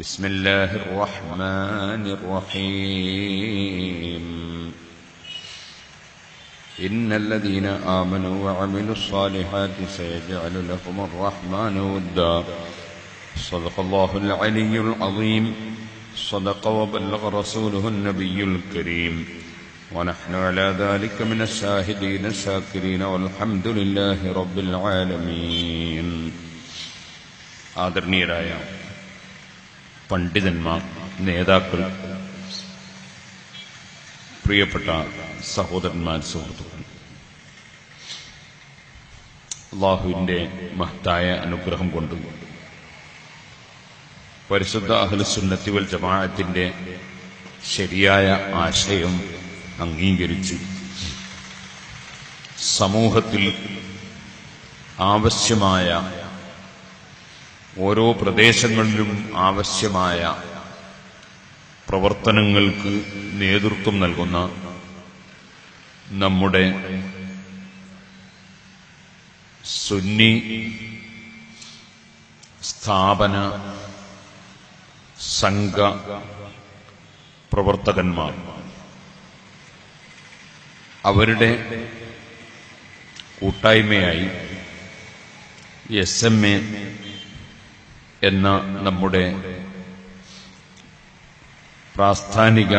بسم الله الرحمن الرحيم إن الذين آمنوا وعملوا الصالحات سيجعل لهم الرحمن ودا صدق الله العلي العظيم صدق وبلغ رسوله النبي الكريم ونحن على ذلك من الشاهدين الشاكرين والحمد لله رب العالمين. ആദരണീയരായ പണ്ഡിതന്മാർ, നേതാക്കൾ, പ്രിയപ്പെട്ട സഹോദരന്മാർ, സുഹൃത്തുക്കൾ, അല്ലാഹുവിന്റെ മഹത്തായ അനുഗ്രഹം കൊണ്ട് പരിശുദ്ധ അഹ്ലുസുന്നത്തി വൽ ജമാഅത്തിന്റെ ശരിയായ ആശയം അംഗീകരിച്ച് സമൂഹത്തിൽ ആവശ്യമായ, ഓരോ പ്രദേശങ്ങളിലും ആവശ്യമായ പ്രവർത്തനങ്ങൾക്ക് നേതൃത്വം നൽകുന്ന നമ്മുടെ സുന്നി സ്ഥാപന സംഘ പ്രവർത്തകന്മാർ, അവരുടെ കൂട്ടായ്മയായി SMA എന്ന നമ്മുടെ പ്രാസ്ഥാനിക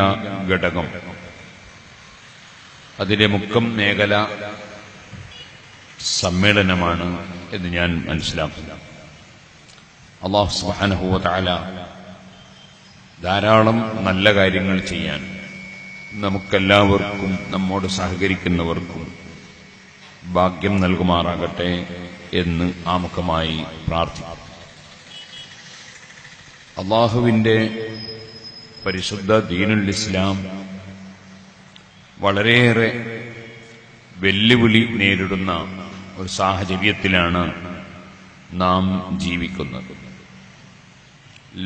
ഘടകം, അതിലെ മുക്കം മേഖല സമ്മേളനമാണ് എന്ന് ഞാൻ മനസ്സിലാക്കുന്നു. അല്ലാഹു സുബ്ഹാനഹു വ തആല ധാരാളം നല്ല കാര്യങ്ങൾ ചെയ്യാൻ നമുക്കെല്ലാവർക്കും, നമ്മോട് സഹകരിക്കുന്നവർക്കും ഭാഗ്യം നൽകുമാറാകട്ടെ എന്ന് ആമുഖമായി പ്രാർത്ഥിക്കുന്നു. അല്ലാഹുവിന്റെ പരിശുദ്ധ ദീനുൽ ഇസ്ലാം വളരെയേറെ വെല്ലുവിളി നേരിടുന്ന ഒരു സാഹചര്യത്തിലാണ് നാം ജീവിക്കുന്നത്.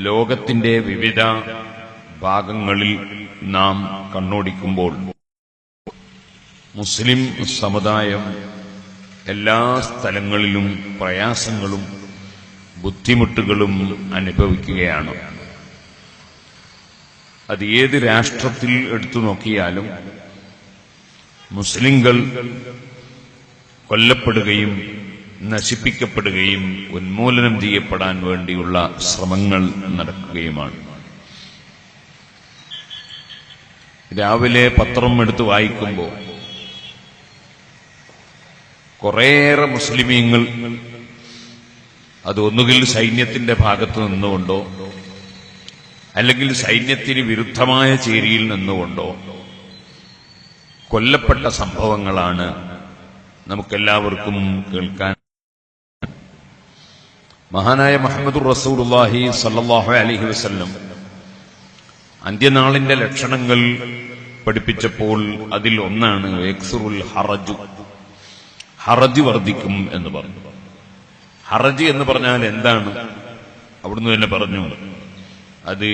ലോകത്തിന്റെ വിവിധ ഭാഗങ്ങളിൽ നാം കണ്ണോടിക്കുമ്പോൾ മുസ്ലിം സമുദായം എല്ലാ സ്ഥലങ്ങളിലും പ്രയാസങ്ങളും ബുദ്ധിമുട്ടുകളും അനുഭവിക്കുകയാണ്. അത് ഏത് രാഷ്ട്രത്തിൽ എടുത്തു നോക്കിയാലും മുസ്ലിങ്ങൾ കൊല്ലപ്പെടുകയും നശിപ്പിക്കപ്പെടുകയും ഉന്മൂലനം ചെയ്യപ്പെടാൻ വേണ്ടിയുള്ള ശ്രമങ്ങൾ നടക്കുകയുമാണ്. രാവിലെ പത്രം എടുത്ത് വായിക്കുമ്പോൾ കുറേയേറെ മുസ്ലിമീങ്ങൾ അത് ഒന്നുകിൽ സൈന്യത്തിന്റെ ഭാഗത്ത് നിന്നുകൊണ്ടോ അല്ലെങ്കിൽ സൈന്യത്തിന് വിരുദ്ധമായ ചേരിയിൽ നിന്നുകൊണ്ടോ കൊല്ലപ്പെട്ട സംഭവങ്ങളാണ് നമുക്കെല്ലാവർക്കും കേൾക്കാൻ. മഹാനായ മുഹമ്മദുർ റസൂലുള്ളാഹി സ്വല്ലല്ലാഹു അലൈഹി വസല്ലം അന്ത്യനാളിന്റെ ലക്ഷണങ്ങൾ പഠിപ്പിച്ചപ്പോൾ അതിൽ ഒന്നാണ് യക്സുറുൽ ഹറജ്, ഹറജ് വർദ്ധിക്കും എന്ന് പറഞ്ഞു. ഹറജ് എന്ന് പറഞ്ഞാൽ എന്താണ്? അവിടുന്ന് തന്നെ പറഞ്ഞു, അത്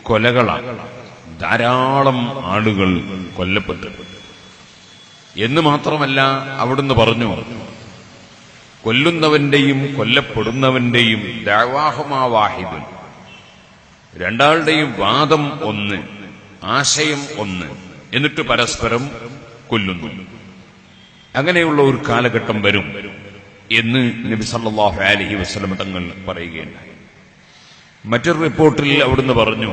കൊലകളാണ്. ധാരാളം ആളുകൾ കൊല്ലപ്പെട്ടു എന്ന് മാത്രമല്ല, അവിടുന്ന് പറഞ്ഞു, കൊല്ലുന്നവന്റെയും കൊല്ലപ്പെടുന്നവന്റെയും ദഅവാഹുമാ വാഹിദുൻ, രണ്ടാളുടെയും വാദം ഒന്ന്, ആശയം ഒന്ന്, എന്നിട്ട് പരസ്പരം കൊല്ലുന്നു. അങ്ങനെയുള്ള ഒരു കാലഘട്ടം വരും എന്ന് നബി സല്ലല്ലാഹു അലൈഹി വസല്ലം തങ്ങൾ പറയുകയുണ്ടായി. മറ്റൊരു റിപ്പോർട്ടിൽ അവിടുന്ന് പറഞ്ഞു,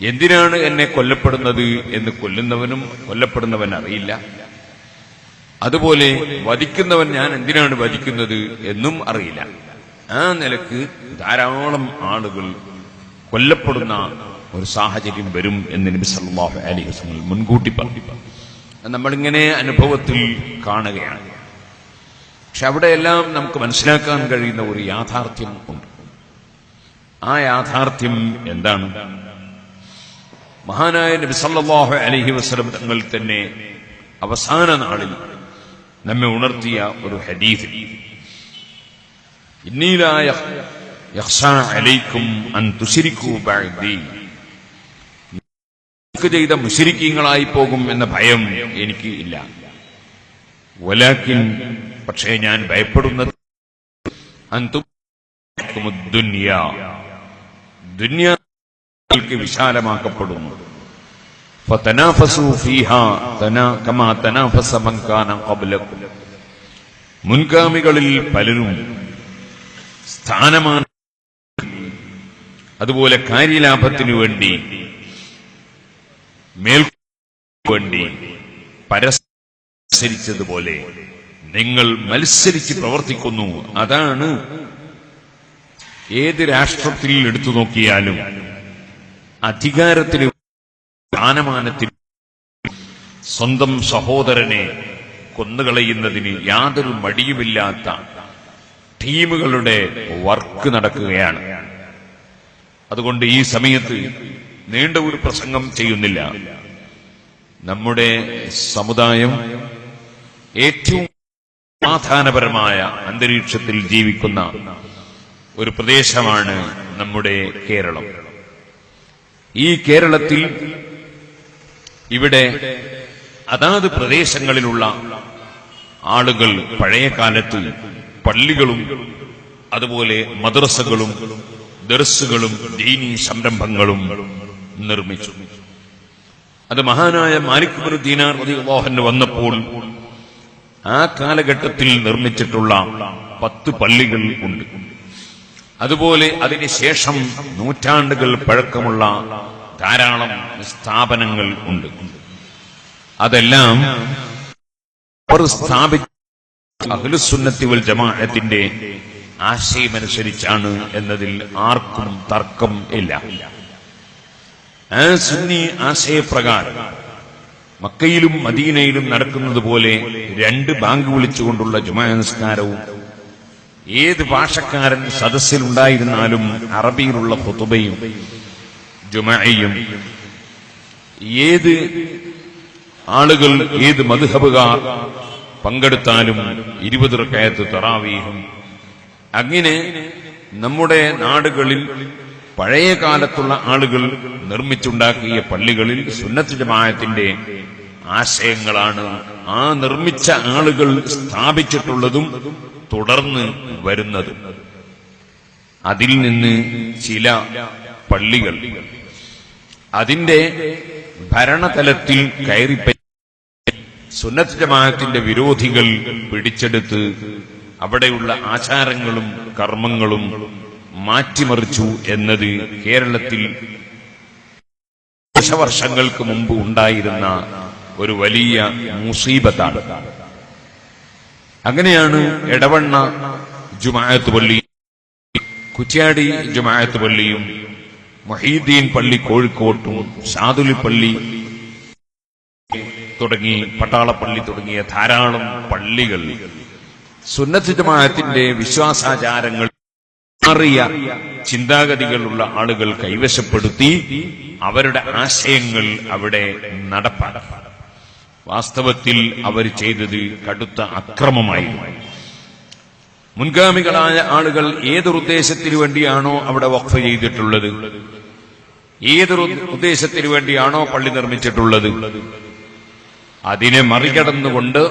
എന്തിനാണ് എന്നെ കൊല്ലപ്പെടുന്നത് എന്ന് കൊല്ലുന്നവനും കൊല്ലപ്പെടുന്നവൻ അറിയില്ല. അതുപോലെ വധിക്കുന്നവൻ ഞാൻ എന്തിനാണ് വധിക്കുന്നത് എന്നും അറിയില്ല. ആ നിലക്ക് ധാരാളം ആളുകൾ കൊല്ലപ്പെടുന്ന ഒരു സാഹചര്യം വരും എന്ന് നബി സല്ലല്ലാഹു അലൈഹി വസല്ലം മുൻകൂട്ടി പറഞ്ഞു. നമ്മളിങ്ങനെ അനുഭവത്തിൽ കാണുകയാണ്. പക്ഷെ അവിടെയെല്ലാം നമുക്ക് മനസ്സിലാക്കാൻ കഴിയുന്ന ഒരു യാഥാർത്ഥ്യം ഉണ്ട്. ആ യാഥാർത്ഥ്യം എന്താണ്? മഹാനായ നബി സല്ലല്ലാഹു അലൈഹി വസല്ലം തങ്ങൾ തന്നെ അവസാന നാളിൽ നമ്മെ ഉണർത്തിയ ഒരു ഹദീസ്, ഇന്നീ ലാ യഖ്ശാ അലൈക്കും അൻ തുശ്രികൂ ബഅദി, ചെയ്ത മുശ്രിക്കീങ്ങളായി പോകും എന്ന ഭയം എനിക്ക് ഇല്ല. വലാകിൻ, പക്ഷേ ഞാൻ ഭയപ്പെടുന്നത് അൻതും ദുനിയ, ദുനിയാക്ക് വിശാലമാക്കപ്പെടുന്നു. ഫതനാഫസൂ ഫീഹാ കമാ തനാഫസ മൻ കാന ഖബ്ലകും. മുൻഗാമികളിൽ പലരും സ്ഥാനമാന അതുപോലെ കാര്യലാഭത്തിനു വേണ്ടി വേണ്ടി പരസ്പരിച്ചതുപോലെ നിങ്ങൾ മത്സരിച്ച് പ്രവർത്തിക്കുന്നു. അതാണ് ഏത് രാഷ്ട്രത്തിൽ എടുത്തു നോക്കിയാലും അധികാരത്തിന് സ്ഥാനമാനത്തിന് സ്വന്തം സഹോദരനെ കൊന്നുകളയുന്നതിന് യാതൊരു മടിയുമില്ലാത്ത ടീമുകളുടെ വർക്ക് നടക്കുകയാണ്. അതുകൊണ്ട് ഈ സമയത്ത് നീണ്ട ഒരു പ്രസംഗം ചെയ്യുന്നില്ല. നമ്മുടെ സമുദായം ഏറ്റവും സമാധാനപരമായ അന്തരീക്ഷത്തിൽ ജീവിക്കുന്ന ഒരു പ്രദേശമാണ് നമ്മുടെ കേരളം. ഈ കേരളത്തിൽ ഇവിടെ അതാത് പ്രദേശങ്ങളിലുള്ള ആളുകൾ പഴയ കാലത്ത് പള്ളികളും അതുപോലെ മദ്രസകളും ദർസുകളും ദീനീ സംരംഭങ്ങളും നിർമ്മിച്ചു. അത് മഹാനായ മാലിക് ഇബ്നു ദീനാർ റളിയല്ലാഹു അൻഹു വന്നപ്പോൾ ആ കാലഘട്ടത്തിൽ നിർമ്മിച്ചിട്ടുള്ള 10 പള്ളികൾ ഉണ്ട്. അതുപോലെ അതിനുശേഷം നൂറ്റാണ്ടുകൾ പഴക്കമുള്ള ധാരാളം സ്ഥാപനങ്ങൾ ഉണ്ട്. അതെല്ലാം സ്ഥാപിച്ച അഹ്ലുസുന്നത്തി വൽ ജമാഅത്തിന്റെ ആശയമനുസരിച്ചാണ് എന്നതിൽ ആർക്കും തർക്കം ഇല്ല. ആ സുന്നി ആശയപ്രകാരം മക്കയിലും മദീനയിലും നടക്കുന്നത് പോലെ 2 ബാങ്ക് വിളിച്ചുകൊണ്ടുള്ള ജുമാ നിസ്കാരവും ഏത് ഭാഷക്കാരൻ സദസ്സിലുണ്ടായിരുന്നാലും അറബിയിലുള്ള ഖുതുബയും ജുമഅയും ഏത് ആളുകൾ ഏത് മദ്ഹബുകാർ പങ്കെടുത്താലും 20 റക്അത്ത് തറാവീഹും അങ്ങനെ നമ്മുടെ നാടുകളിൽ പഴയ കാലത്തുള്ള ആളുകൾ നിർമ്മിച്ചുണ്ടാക്കിയ പള്ളികളിൽ സുന്നത്ത് ജമാഅത്തിന്റെ ആശയങ്ങളാണ് ആ നിർമ്മിച്ച ആളുകൾ സ്ഥാപിച്ചിട്ടുള്ളതും തുടർന്ന് വരുന്നതും. അതിൽ നിന്ന് ചില പള്ളികൾ അതിന്റെ ഭരണതലത്തിൽ കയറി സുന്നത്ത് ജമാഅത്തിന്റെ വിരോധികൾ പിടിച്ചെടുത്ത് അവിടെയുള്ള ആചാരങ്ങളും കർമ്മങ്ങളും മാറ്റിമറിച്ചു എന്നത് കേരളത്തിൽ വർഷങ്ങൾക്ക് മുമ്പ് ഉണ്ടായിരുന്ന ഒരു വലിയ മുസീബത്താണ്. അങ്ങനെയാണ് എടവണ്ണ ജുമാഅത്ത് പള്ളി, കുറ്റ്യാടി ജുമാഅത്ത് പള്ളിയും മുഹീദ്ദീൻ പള്ളി കോഴിക്കോട്ടും ഷാദുലി പള്ളി തുടങ്ങി പട്ടാളപ്പള്ളി തുടങ്ങിയ ധാരാളം പള്ളികൾ സുന്നത്ത് ജമാഅത്തിന്റെ വിശ്വാസാചാരങ്ങൾ മാറിയ ചിന്താഗതികളുള്ള ആളുകൾ കൈവശപ്പെടുത്തി അവരുടെ ആശയങ്ങൾ അവിടെ നടപ്പാക്കി. വാസ്തവത്തിൽ അവർ ചെയ്തത് കടുത്ത അക്രമമായിരുന്നു. മുൻഗാമികളായ ആളുകൾ ഏതൊരു ഉദ്ദേശത്തിനു വേണ്ടിയാണോ അവിടെ വഖഫ് ചെയ്തിട്ടുള്ളത്, ഏതൊരു ഉദ്ദേശത്തിനു വേണ്ടിയാണോ പള്ളി നിർമ്മിച്ചിട്ടുള്ളത്, അതിനെ മറികടന്നുകൊണ്ട്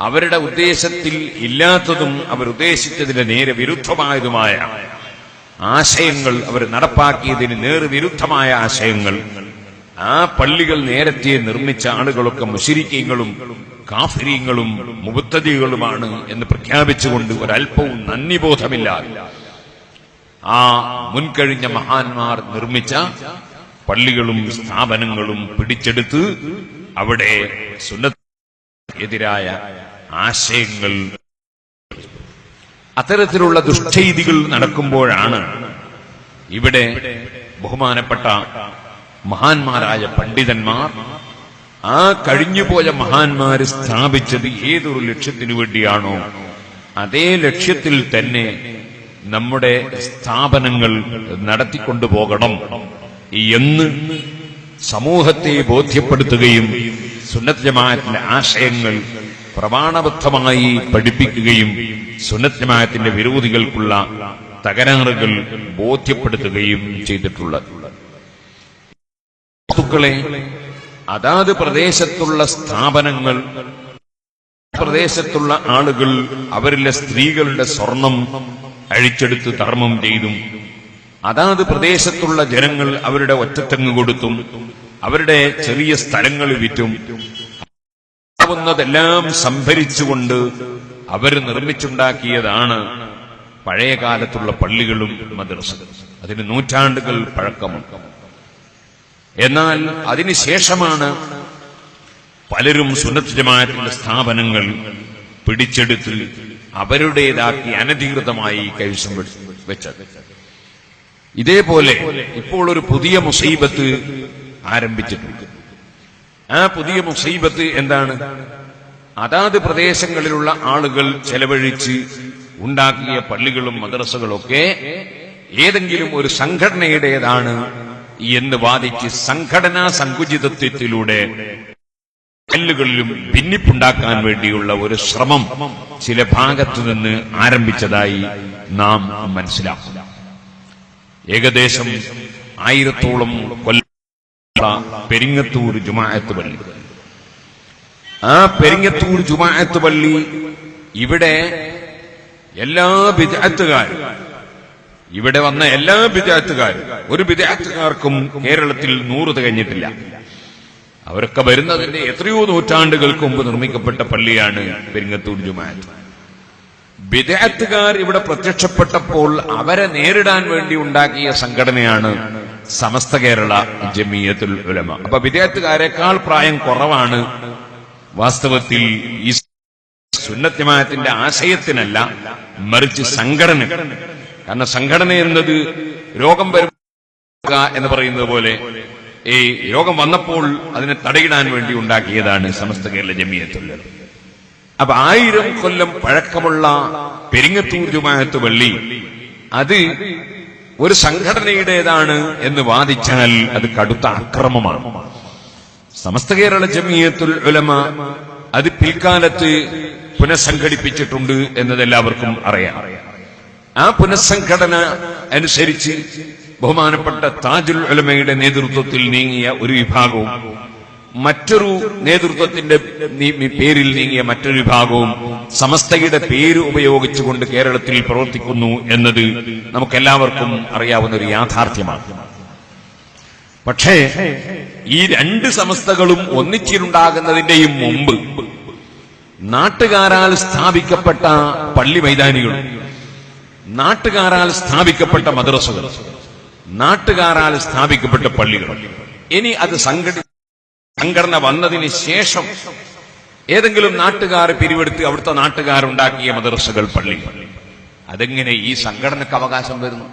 അവരുടെ ഉദ്ദേശത്തിൽ ഇല്ലാത്തതും അവരുദ്ദേശിച്ചതിന് നേരെ വിരുദ്ധമായതുമായ ആശയങ്ങൾ അവർ നടപ്പാക്കിയതിന് നേർവിരുദ്ധമായ ആശയങ്ങൾ ആ പള്ളികൾ നേരത്തെ നിർമ്മിച്ച ആളുകളൊക്കെ മുശ്രിക്കീങ്ങളും കാഫിരീങ്ങളും മുബ്തദികളുമാണ് എന്ന് പ്രഖ്യാപിച്ചുകൊണ്ട് ഒരൽപ്പവും നന്ദിബോധമില്ലാതെ ആ മുൻകഴിഞ്ഞ മഹാന്മാർ നിർമ്മിച്ച പള്ളികളും സ്ഥാപനങ്ങളും പിടിച്ചെടുത്ത് അവിടെ സുന്നത്തിനെതിരായ ആശയങ്ങൾ അത്തരത്തിലുള്ള ദുഷ്ചെയ്തികൾ നടക്കുമ്പോഴാണ് ഇവിടെ ബഹുമാനപ്പെട്ട മഹാന്മാരായ പണ്ഡിതന്മാർ ആ കഴിഞ്ഞുപോയ മഹാന്മാര് സ്ഥാപിച്ചത് ഏതൊരു ലക്ഷ്യത്തിനു വേണ്ടിയാണോ അതേ ലക്ഷ്യത്തിൽ തന്നെ നമ്മുടെ സ്ഥാപനങ്ങൾ നടത്തിക്കൊണ്ടുപോകണം എന്ന് സമൂഹത്തെ ബോധ്യപ്പെടുത്തുകയും സുന്നത്ത് ജമാഅത്തിന്റെ ആശയങ്ങൾ പ്രമാണബദ്ധമായി പഠിപ്പിക്കുകയും സുന്നത്ത് ജമാഅത്തിന്റെ വിരോധികൾക്കുള്ള തകരാറുകൾ ബോധ്യപ്പെടുത്തുകയും ചെയ്തിട്ടുള്ളത്. അതാത് പ്രദേശത്തുള്ള സ്ഥാപനങ്ങൾ, പ്രദേശത്തുള്ള ആളുകൾ അവരിലെ സ്ത്രീകളുടെ സ്വർണം അഴിച്ചെടുത്ത് ധർമ്മം ചെയ്തും അതാത് പ്രദേശത്തുള്ള ജനങ്ങൾ അവരുടെ ഒറ്റത്തെങ്ങ് കൊടുത്തും അവരുടെ ചെറിയ സ്ഥലങ്ങൾ വിറ്റും ാവുന്നതെല്ലാം സംഭരിച്ചുകൊണ്ട് അവർ നിർമ്മിച്ചുണ്ടാക്കിയതാണ് പഴയ കാലത്തുള്ള പള്ളികളും മദ്രസകളും. അതിന് നൂറ്റാണ്ടുകൾ പഴക്കമുണ്ട്. എന്നാൽ അതിനുശേഷമാണ് പലരും സുന്നത്ത് ജമാഅത്തിന്റെ സ്ഥാപനങ്ങൾ പിടിച്ചെടുത്ത് അവരുടേതാക്കി അനധികൃതമായി കൈവശം വെച്ചത്. ഇതേപോലെ ഇപ്പോൾ ഒരു പുതിയ മുസീബത്ത് ആരംഭിച്ചിട്ടുണ്ട്. ആ പുതിയ മുസീബത്ത് എന്താണ്? അതാത് പ്രദേശങ്ങളിലുള്ള ആളുകൾ ചെലവഴിച്ച് ഉണ്ടാക്കിയ പള്ളികളും മദ്രസകളൊക്കെ ഏതെങ്കിലും ഒരു സംഘടനയുടേതാണ് എന്ന് വാദിച്ച് സംഘടനാ സങ്കുചിതത്വത്തിലൂടെ കല്ലുകളിലും ഭിന്നിപ്പുണ്ടാക്കാൻ വേണ്ടിയുള്ള ഒരു ശ്രമം ചില ഭാഗത്തുനിന്ന് ആരംഭിച്ചതായി നാം മനസ്സിലാക്കും. ഏകദേശം 1000-ഓളം കൊല്ലം പെരിങ്ങത്തൂർ ജുമാഅത്ത് പള്ളി. ആ പെരിങ്ങത്തൂർ ജുമാഅത്ത് പള്ളി ഇവിടെ എല്ലാ ബിദ്അത്തുകാരും, ഇവിടെ വന്ന എല്ലാ ബിദ്അത്തുകാരും, ഒരു ബിദ്അത്തുകാർക്കും കേരളത്തിൽ 100 തികഞ്ഞിട്ടില്ല. അവരൊക്കെ വരുന്നതിന്റെ എത്രയോ നൂറ്റാണ്ടുകൾക്ക് മുമ്പ് നിർമ്മിക്കപ്പെട്ട പള്ളിയാണ് പെരിങ്ങത്തൂർ ജുമാഅത്ത്. ബിദ്അത്തുകാർ ഇവിടെ പ്രത്യക്ഷപ്പെട്ടപ്പോൾ അവരെ നേരിടാൻ വേണ്ടി ഉണ്ടാക്കിയ സംഘടനയാണ് സമസ്ത കേരള ജമിയത്തുൽ ഉലമ. അപ്പൊ ബിദ്അത്തുകാരെക്കാൾ പ്രായം കുറവാണ് വാസ്തവത്തിൽ ഈ സുന്നത്ത് ജമാഅത്തിന്റെ ആശയത്തിനല്ല, മറിച്ച് സംഘടന. കാരണം സംഘടന എന്നത് രോഗം വരുക എന്ന് പറയുന്നത് പോലെ ഈ രോഗം വന്നപ്പോൾ അതിനെ തടയിടാൻ വേണ്ടി ഉണ്ടാക്കിയതാണ് സമസ്ത കേരള ജമിയത്തുൽ ഉലമ. അപ്പൊ 1000 കൊല്ലം പഴക്കമുള്ള പെരിങ്ങത്തൂർ ജുമാഅത്ത് പള്ളി അത് ഒരു സംഘടനയുടേതാണ് എന്ന് വാദിച്ചാൽ അത് കടുത്ത അക്രമമാണ്. സമസ്ത കേരള ജമിയത്തുൽ ഉലമ അത് പിൽക്കാലത്ത് പുനഃസംഘടിപ്പിച്ചിട്ടുണ്ട് എന്നതെല്ലാവർക്കും അറിയാം. ആ പുനഃസംഘടന അനുസരിച്ച് ബഹുമാനപ്പെട്ട താജുൽ ഉലമയുടെ നേതൃത്വത്തിൽ നീങ്ങിയ ഒരു വിഭാഗവും മറ്റൊരു നേതൃത്വത്തിന്റെ പേരിൽ നീങ്ങിയ മറ്റൊരു വിഭാഗവും സമസ്തയുടെ പേര് ഉപയോഗിച്ചുകൊണ്ട് കേരളത്തിൽ പ്രവർത്തിക്കുന്നു എന്നത് നമുക്കെല്ലാവർക്കും അറിയാവുന്ന ഒരു യാഥാർത്ഥ്യമാണ്. പക്ഷേ ഈ 2 സമസ്തകളും ഒന്നിച്ചിട്ടുണ്ടാകുന്നതിന്റെയും മുമ്പ് നാട്ടുകാരാൽ സ്ഥാപിക്കപ്പെട്ട പള്ളി മൈതാനികളും നാട്ടുകാരാൽ സ്ഥാപിക്കപ്പെട്ട മദ്രസകൾ, നാട്ടുകാരാൽ സ്ഥാപിക്കപ്പെട്ട പള്ളികൾ, ഇനി അത് സംഘടന വന്നതിന് ശേഷം ഏതെങ്കിലും നാട്ടുകാർ പിരിവെടുത്ത് അവിടുത്തെ നാട്ടുകാരുണ്ടാക്കിയ മദ്രസകൾ, പള്ളി, അതെങ്ങനെ ഈ സംഘടനക്ക് അവകാശം വരുന്നു?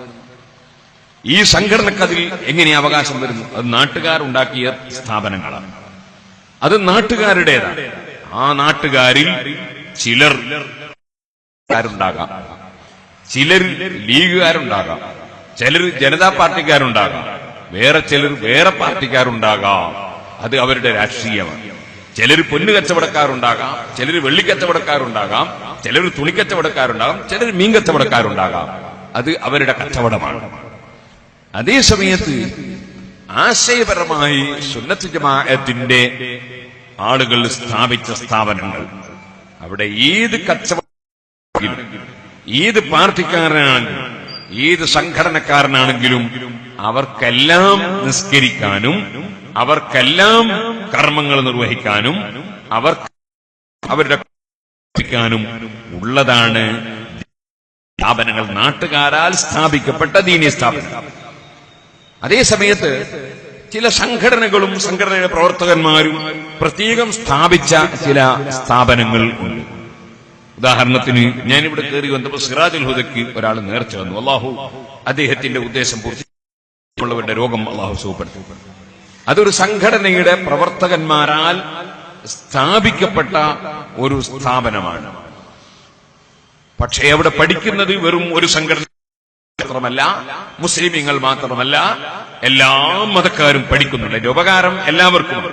ഈ സംഘടനക്ക് അതിൽ എങ്ങനെ അവകാശം വരുന്നു? അത് നാട്ടുകാരുണ്ടാക്കിയ സ്ഥാപനങ്ങളാണ്, അത് നാട്ടുകാരുടേതാണ്. ആ നാട്ടുകാരിൽ ചിലർ ചിലർ ലീഗുകാരുണ്ടാകാം, ചിലർ ജനതാ പാർട്ടിക്കാരുണ്ടാകാം, വേറെ ചിലർ വേറെ പാർട്ടിക്കാരുണ്ടാകാം. അത് അവരുടെ രാഷ്ട്രീയമാണ്. ചിലർ പൊന്നു കച്ചവടക്കാരുണ്ടാകാം, ചിലർ വെള്ളിക്കച്ചവടക്കാരുണ്ടാകാം, ചിലർ തുണിക്കച്ചവടക്കാരുണ്ടാകാം, ചിലർ മീൻ കച്ചവടക്കാരുണ്ടാകാം. അത് അവരുടെ കച്ചവടമാണ്. അതേ സമയത്ത് ആശയപരമായി സുന്നത്ത് ജമാഅത്തിന്റെ ആളുകൾ സ്ഥാപിച്ച സ്ഥാപനങ്ങൾ, അവിടെ ഏത് കച്ചവടം, ഏത് പാർട്ടിക്കാരനാണെങ്കിലും ഏത് സംഘടനക്കാരനാണെങ്കിലും അവർക്കെല്ലാം നിസ്കരിക്കാനും അവർക്കെല്ലാം കർമ്മങ്ങൾ നിർവഹിക്കാനും അവരുടെ ഉള്ളതാണ് സ്ഥാപനങ്ങൾ, നാട്ടുകാരാൽ സ്ഥാപിക്കപ്പെട്ട ദീനീയ സ്ഥാപനങ്ങൾ. അതേസമയത്ത് ചില സംഘടനകളും സംഘടനയുടെ പ്രവർത്തകന്മാരും പ്രത്യേകം സ്ഥാപിച്ച ചില സ്ഥാപനങ്ങൾ ഉണ്ട്. ഉദാഹരണത്തിന് ഞാനിവിടെ കയറി വന്നപ്പോൾ സിറാജുൽ ഹുദയ്ക്ക് ഒരാൾ നേർച്ച വന്നു. അള്ളാഹു അദ്ദേഹത്തിന്റെ ഉദ്ദേശം പൂർത്തിയുള്ളവരുടെ രോഗം അള്ളാഹു സുഖപ്പെടുത്തി. അതൊരു സംഘടനയുടെ പ്രവർത്തകന്മാരാൽ സ്ഥാപിക്കപ്പെട്ട ഒരു സ്ഥാപനമാണ്. പക്ഷേ അവിടെ പഠിക്കുന്നത് വെറും ഒരു സംഘടന മാത്രമല്ല, മുസ്ലിമീങ്ങൾ മാത്രമല്ല, എല്ലാ മതക്കാരും പഠിക്കുന്നുണ്ട്. അതിന്റെ ഉപകാരം എല്ലാവർക്കും,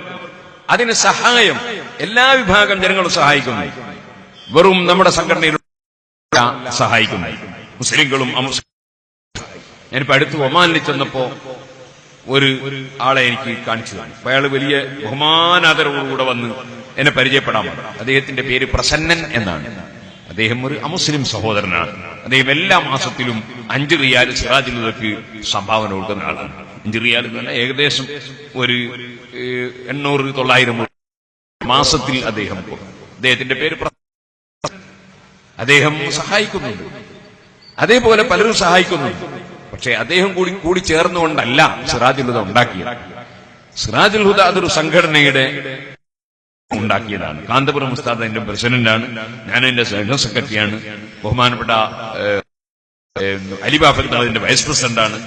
അതിന് സഹായം എല്ലാ വിഭാഗം ജനങ്ങളും സഹായിക്കുന്നു. വെറും നമ്മുടെ സംഘടനയിൽ സഹായിക്കുന്നു, മുസ്ലിങ്ങളും അമുസ്ലിം. ഞാനിപ്പോ അടുത്ത് ഒമാനിൽ ചെന്നപ്പോ ഒരു ആളെ എനിക്ക് കാണിച്ചു തന്നു. അയാൾ വലിയ ബഹുമാനാദരവോടുകൂടെ വന്ന് എന്നെ പരിചയപ്പെടാൻ പറഞ്ഞു. അദ്ദേഹത്തിന്റെ പേര് പ്രസന്നൻ എന്നാണ്. അദ്ദേഹം ഒരു അമുസ്ലിം സഹോദരനാണ്. അദ്ദേഹം എല്ലാ മാസത്തിലും 5 റിയാൽ സിറാജുൽ ഹുദക്ക് സംഭാവന കൊടുക്കുന്ന ആളാണ്. 5 റിയാൽ എന്ന് പറഞ്ഞാൽ ഏകദേശം ഒരു 800-900 മാസത്തിൽ അദ്ദേഹത്തിന്റെ പേര് അദ്ദേഹം സഹായിക്കുന്നുണ്ട്. അതേപോലെ പലരും സഹായിക്കുന്നുണ്ട്. പക്ഷെ അദ്ദേഹം കൂടി ചേർന്നുകൊണ്ടല്ല സിറാജുൽ ഹുദ ഉണ്ടാക്കിയത്. സിറാജുൽ ഹുദ അതൊരു സംഘടനയുടെ ഉണ്ടാക്കിയതാണ്. കാന്തപുരം ഉസ്താദ് അതിന്റെ പ്രസിഡന്റാണ്, ഞാൻ അതിന്റെ ജനറൽ സെക്രട്ടറിയാണ്. ബഹുമാനപ്പെട്ട അലിബാഫ അതിന്റെ വൈസ് പ്രസിഡന്റാണ്.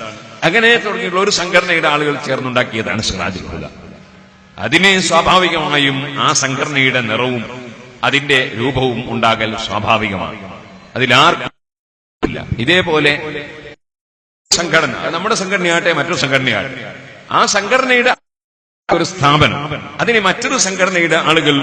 അങ്ങനെ തുടങ്ങിയുള്ള ഒരു സംഘടനയുടെ ആളുകൾ ചേർന്നുണ്ടാക്കിയതാണ് സിറാജുൽ ഹുദ. അതിന് സ്വാഭാവികമായും ആ സംഘടനയുടെ നിറവും അതിന്റെ രൂപവും ഉണ്ടാകൽ സ്വാഭാവികമാണ്. അതിലാർക്കില്ല. ഇതേപോലെ സംഘടന, നമ്മുടെ സംഘടനയാട്ടെ മറ്റൊരു സംഘടനയാട്ടെ, ആ സംഘടനയുടെ ഒരു സ്ഥാപനം, അതിന് മറ്റൊരു സംഘടനയുടെ ആളുകൾ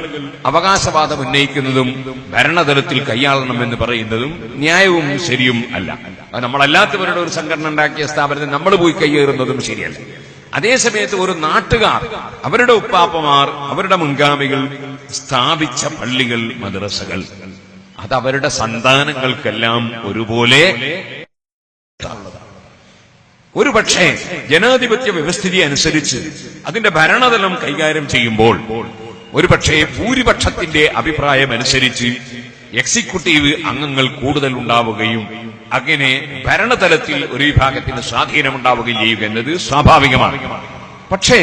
അവകാശവാദം ഉന്നയിക്കുന്നതും ഭരണതലത്തിൽ കൈയാളണമെന്ന് പറയുന്നതും ന്യായവും ശരിയും അല്ല. അത് നമ്മളല്ലാത്തവരുടെ ഒരു സംഘടന ഉണ്ടാക്കിയ സ്ഥാപനത്തിൽ നമ്മൾ പോയി കൈയേറുന്നതും ശരിയല്ല. അതേസമയത്ത് ഒരു നാട്ടുകാർ, അവരുടെ ഉപ്പാപ്പമാർ, അവരുടെ മുൻഗാമികൾ സ്ഥാപിച്ച പള്ളികൾ, മദ്രസകൾ, അത് അവരുടെ സന്താനങ്ങൾക്കെല്ലാം ഒരുപോലെ ഒരു പക്ഷേ ജനാധിപത്യ വ്യവസ്ഥിതി അനുസരിച്ച് അതിന്റെ ഭരണതലം കൈകാര്യം ചെയ്യുമ്പോൾ ഒരു പക്ഷേ ഭൂരിപക്ഷത്തിന്റെ അഭിപ്രായം അനുസരിച്ച് എക്സിക്യൂട്ടീവ് അംഗങ്ങൾ കൂടുതൽ ഉണ്ടാവുകയും അങ്ങനെ ഭരണതലത്തിൽ ഒരു വിഭാഗത്തിന് സ്വാധീനമുണ്ടാവുകയും ചെയ്യുക എന്നത് സ്വാഭാവികമാണ്. പക്ഷേ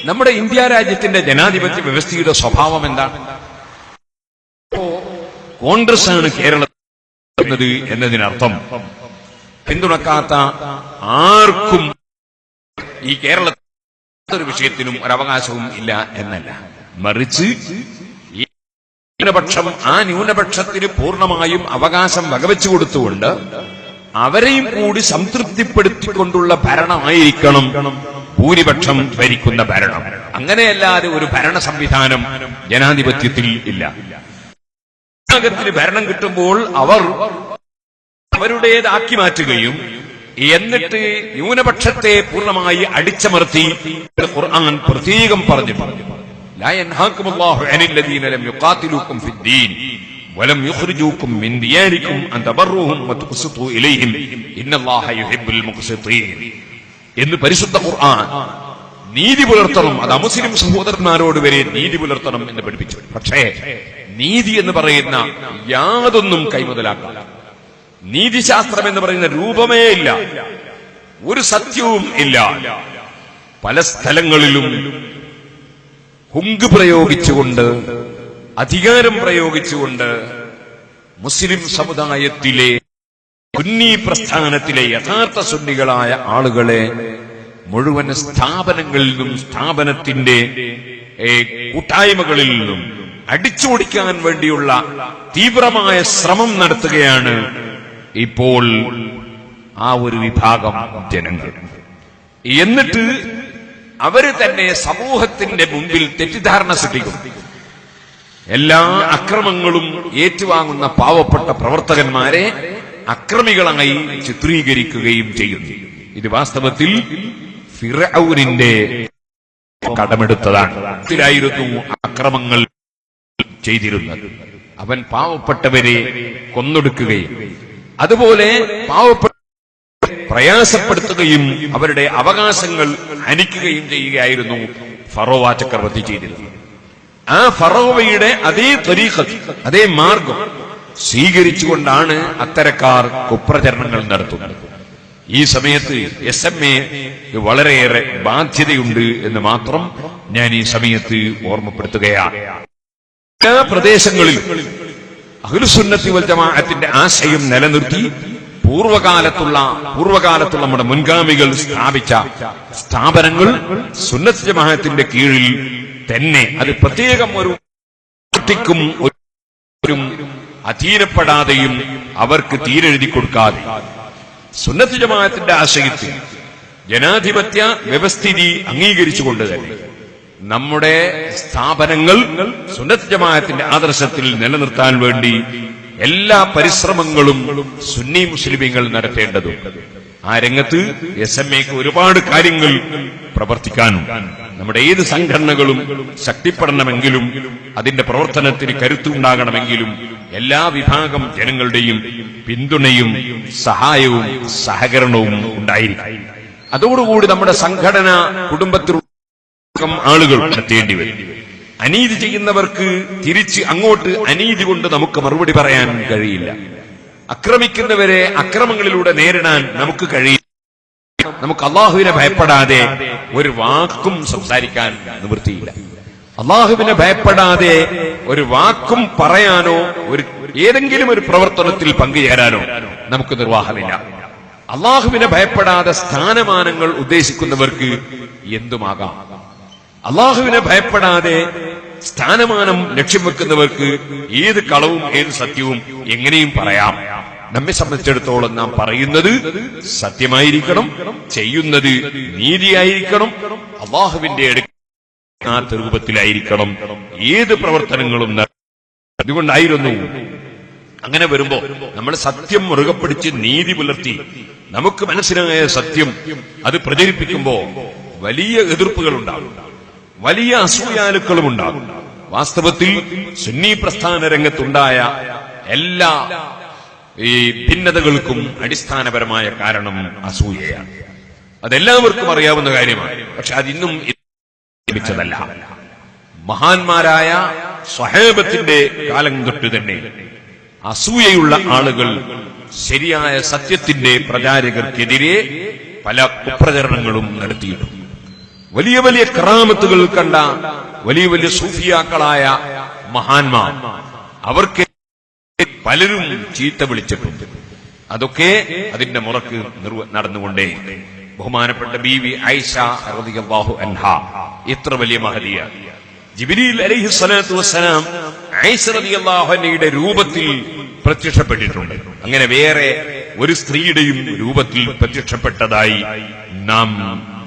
നമ്മുടെ ഇന്ത്യ രാജ്യത്തിന്റെ ജനാധിപത്യ വ്യവസ്ഥയുടെ സ്വഭാവം എന്താണ്? കോൺഗ്രസ് ആണ് കേരളത്തിൽ എന്നതിനർത്ഥം പിന്തുണക്കാത്ത ആർക്കും ഈ കേരളത്തിൽ വിഷയത്തിനും ഒരവകാശവും ഇല്ല എന്നല്ല. മറിച്ച് ഈ ന്യൂനപക്ഷം ആ ന്യൂനപക്ഷത്തിന് പൂർണ്ണമായും അവകാശം വകവെച്ചു കൊടുത്തുകൊണ്ട് അവരെയും കൂടി സംതൃപ്തിപ്പെടുത്തിക്കൊണ്ടുള്ള ഭരണമായിരിക്കണം ഭൂരിപക്ഷം ഭരിക്കുന്ന ഭരണം. അങ്ങനെയല്ലാതെ ഒരു ഭരണ സംവിധാനം ജനാധിപത്യത്തിൽ ഇല്ല. വിഭാഗത്തിന് ഭരണം കിട്ടുമ്പോൾ അവർ അവരുടേതാക്കി മാറ്റുകയും എന്നിട്ട് ന്യൂനപക്ഷത്തെ പൂർണ്ണമായി അടിച്ചമർത്തി ഖുർആൻ പ്രത്യേകം പറഞ്ഞിട്ടുണ്ട്. ലാ യൻഹാകുമുല്ലാഹു അനിൽ ലദീന ലം യുഖാതിലൂകും ഫിദ്ദീൻ വലം യുഖ്രിജൂകും മിൻ ദിയാരികും അൻ തബറൂഹും വതുഖ്സിതു ഇലൈഹിം ഇന്നല്ലാഹ യുഹിബ്ബുൽ മുഖ്സിതീൻ എന്ന് പരിശുദ്ധ ഖുർആൻ നീതി പുലർത്തണം. അത് അമുസ്ലിം സഹോദരന്മാരോട് വരെ നീതി പുലർത്തണം എന്ന് പഠിപ്പിച്ചു. പക്ഷേ നീതി എന്ന് പറയുന്ന യാതൊന്നും കൈമുതലാക്കാം. നീതിശാസ്ത്രം എന്ന് പറയുന്ന രൂപമേ ഇല്ല, ഒരു സത്യവും ഇല്ല. പല സ്ഥലങ്ങളിലും ഹുങ്ക് പ്രയോഗിച്ചുകൊണ്ട്, അധികാരം പ്രയോഗിച്ചുകൊണ്ട് മുസ്ലിം സമുദായത്തിലെ സുന്നി പ്രസ്ഥാനത്തിലെ യഥാർത്ഥ സുന്നികളായ ആളുകളെ മുഴുവൻ സ്ഥാപനങ്ങളിൽ നിന്നും സ്ഥാപനത്തിന്റെ കൂട്ടായ്മകളിൽ നിന്നും അടിച്ചോടിക്കാൻ വേണ്ടിയുള്ള തീവ്രമായ ശ്രമം നടത്തുകയാണ് ഇപ്പോൾ ആ ഒരു വിഭാഗം ജനങ്ങൾ. എന്നിട്ട് അവര് തന്നെ സമൂഹത്തിന്റെ മുമ്പിൽ തെറ്റിദ്ധാരണ സൃഷ്ടിക്കും. എല്ലാ അക്രമങ്ങളും ഏറ്റുവാങ്ങുന്ന പാവപ്പെട്ട പ്രവർത്തകന്മാരെ അക്രമികളായി ചിത്രീകരിക്കുകയും ചെയ്യുന്നു. ഇത് വാസ്തവത്തിൽ ഫിർഔനിന്റെ കടമെടുത്തതാണ്. ായിരുന്നു അക്രമങ്ങൾ ചെയ്തിരുന്നത്. അവൻ പാവപ്പെട്ടവരെ കൊന്നൊടുക്കുകയും അതുപോലെ പാവപ്പെട്ട പ്രയാസപ്പെടുത്തുകയും അവരുടെ അവകാശങ്ങൾ ഹനിക്കുകയും ചെയ്യുകയായിരുന്നു ഫറോവ ചക്രവർത്തി ചെയ്തിരുന്നത്. ആ ഫറോവയുടെ അതേ ത്വരീഖത്ത്, അതേ മാർഗം സ്വീകരിച്ചുകൊണ്ടാണ് അത്തരക്കാർ കുപ്രചരണങ്ങൾ നടത്തുന്നത്. ഈ സമയത്ത് SMA വളരെയേറെ ബാധ്യതയുണ്ട് എന്ന് മാത്രം ഞാൻ ഈ സമയത്ത് ഓർമ്മപ്പെടുത്തുകയാണ്. എല്ലാ പ്രദേശങ്ങളിലും അഹ്ലുസുന്നത്തി വൽ ജമാഅത്തിന്റെ ആശയം നിലനിർത്തി പൂർവകാലത്തുള്ള നമ്മുടെ മുൻഗാമികൾ സ്ഥാപിച്ച സ്ഥാപനങ്ങൾ സുന്നത്ത് ജമാഅത്തിന്റെ കീഴിൽ തന്നെ, അത് പ്രത്യേകം ഒരു പാർട്ടിക്കും ഒരു അധീനപ്പെടാതെയും അവർക്ക് തീരെഴുതി കൊടുക്കാതെ സുന്നത്ത് ജമാഅത്തിന്റെ ആശയത്തിൽ ജനാധിപത്യ വ്യവസ്ഥിതി അംഗീകരിച്ചുകൊണ്ട് തന്നെ നമ്മുടെ സ്ഥാപനങ്ങൾ സുന്നത്ത് ജമാഅത്തിന്റെ ആദർശത്തിൽ നിലനിർത്താൻ വേണ്ടി എല്ലാ പരിശ്രമങ്ങളും സുന്നി മുസ്ലിമീങ്ങൾ നടത്തേണ്ടതുണ്ട്. ആ രംഗത്ത് SMA ഒരുപാട് കാര്യങ്ങൾ പ്രവർത്തിക്കാനും നമ്മുടെ ഏത് സംഘടനകളും ശക്തിപ്പെടണമെങ്കിലും അതിന്റെ പ്രവർത്തനത്തിന് കരുത്തുണ്ടാകണമെങ്കിലും എല്ലാ വിഭാഗം ജനങ്ങളുടെയും പിന്തുണയും സഹായവും സഹകരണവും ഉണ്ടായിരിക്കും. അതോടുകൂടി നമ്മുടെ സംഘടന കുടുംബത്തിൽ ആളുകൾ എത്തേണ്ടി വരും. അനീതി ചെയ്യുന്നവർക്ക് തിരിച്ച് അങ്ങോട്ട് അനീതി കൊണ്ട് നമുക്ക് മറുപടി പറയാൻ കഴിയില്ല. അക്രമിക്കുന്നവരെ അക്രമങ്ങളിലൂടെ നേരിടാൻ നമുക്ക് കഴിയില്ല. നമുക്ക് അള്ളാഹുവിനെ ഭയപ്പെടാതെ ഒരു വാക്കും സംസാരിക്കാൻ നിവൃത്തിയില്ല. അള്ളാഹുവിനെ ഭയപ്പെടാതെ ഒരു വാക്കും പറയാനോ ഏതെങ്കിലും ഒരു പ്രവർത്തനത്തിൽ പങ്കുചേരാനോ നമുക്ക് നിർവാഹമില്ല. അള്ളാഹുവിനെ ഭയപ്പെടാതെ സ്ഥാനമാനങ്ങൾ ഉദ്ദേശിക്കുന്നവർക്ക് എന്തുമാകാം. അള്ളാഹുവിനെ ഭയപ്പെടാതെ സ്ഥാനമാനം ലക്ഷ്യം വെക്കുന്നവർക്ക് ഏത് കളവും ഏത് സത്യവും എങ്ങനെയും പറയാം. നമ്മെ സംബന്ധിച്ചിടത്തോളം നാം പറയുന്നത് സത്യമായിരിക്കണം, ചെയ്യുന്നത് നീതിയായിരിക്കണം, അള്ളാഹുവിന്റെ അടുത്ത രൂപത്തിലായിരിക്കണം ഏത് പ്രവർത്തനങ്ങളും. അതുകൊണ്ടായിരുന്നു അങ്ങനെ വരുമ്പോ നമ്മൾ സത്യം മുറുകെ പിടിച്ച് നീതി പുലർത്തി നമുക്ക് മനസ്സിലായ സത്യം അത് പ്രചരിപ്പിക്കുമ്പോ വലിയ എതിർപ്പുകൾ ഉണ്ടാകും, വലിയ അസൂയാലുക്കളും ഉണ്ടാകും. വാസ്തവത്തിൽ സുന്നി പ്രസ്ഥാന രംഗത്തുണ്ടായ എല്ലാ ഈ ഭിന്നതകൾക്കും അടിസ്ഥാനപരമായ കാരണം അസൂയയാണ്. അതെല്ലാവർക്കും അറിയാവുന്ന കാര്യമാണ്. പക്ഷെ അതിന്നും ലഭിച്ചതല്ല. മഹാന്മാരായ സ്വഹാബത്തിന്റെ കാലം തൊട്ട് തന്നെ അസൂയയുള്ള ആളുകൾ ശരിയായ സത്യത്തിന്റെ പ്രചാരകർക്കെതിരെ പല കുപ്രചരണങ്ങളും നടത്തിയിട്ടുണ്ട്. വലിയ വലിയ കറാമത്തുകൾ കണ്ട വലിയ വലിയ സൂഫിയാക്കളായ മഹാന്മാർ അവർക്ക് പലരും ചീത്ത വിളിച്ചിട്ടുണ്ട്. അതൊക്കെ അതിന്റെ മുറക്ക് നടന്നുകൊണ്ടേ. ബഹുമാനപ്പെട്ട ബീവി ആയിഷ റളിയല്ലാഹു അൻഹാ എത്ര വലിയ മഹദിയാണ്. ജിബ്രീൽ അലൈഹിസ്സലാത്തു വസ്സലാം ആയിഷ റളിയല്ലാഹു അൻഹയുടെ രൂപത്തിൽ പ്രത്യക്ഷപ്പെട്ടിട്ടുണ്ട്. അങ്ങനെ വേറെ ഒരു സ്ത്രീയുടെയും രൂപത്തിൽ പ്രത്യക്ഷപ്പെട്ടതായി നാം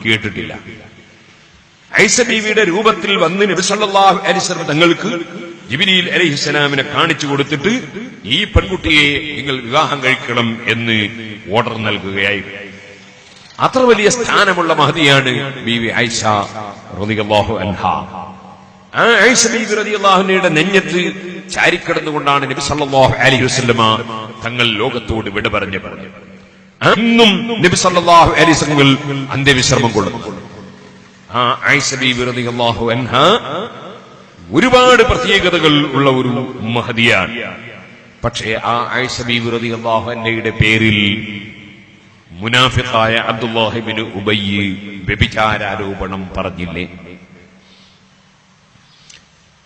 കേട്ടിട്ടില്ല. ആയിഷ ബീവിയുടെ രൂപത്തിൽ വന്ന് നബി സല്ലല്ലാഹു അലൈഹി വസല്ലം തങ്ങൾക്ക് ജിബ്രീൽ അലൈഹിസ്സലാമിനെ കാണിച്ചു കൊടുത്തിട്ട് ഈ പെൺകുട്ടിയെ നിങ്ങൾ വിവാഹം കഴിക്കണം എന്ന് ഓർഡർ നൽകുകയായിരുന്നു. അത്ര വലിയ സ്ഥാനമുള്ള മഹദിയാണ് ബീവി ആയിഷ റളിയല്ലാഹു അൻഹാ. ആ ആയിഷ ബീവി റളിയല്ലാഹു അൻഹയുടെ നെഞ്ഞത്ത് ചാരിക്കിടന്നുകൊണ്ടാണ് നബി സല്ലല്ലാഹു അലൈഹി വസല്ലമ തങ്ങൾ ലോകത്തോട് വിട പറഞ്ഞത്. അന്നും നബി സല്ലല്ലാഹു അലൈഹി വസല്ലം അന്ത്യവിശ്രമം കൊള്ളുന്നു. ആ ആയിഷ ബീവി റളിയല്ലാഹു അൻഹാ ഒരുപാട് പ്രത്യേകതകൾ ഉള്ള ഒരു മഹദിയാണ്. പക്ഷേ ആ ആയിഷ ബീവി റളിയല്ലാഹു അൻഹയുടെ പേരിൽ മുനാഫിഖായ അബ്ദുല്ലാഹ് ഇബ്നു ഉബയ്യ് വ്യഭിചാരാരോപണം പറഞ്ഞില്ലേ?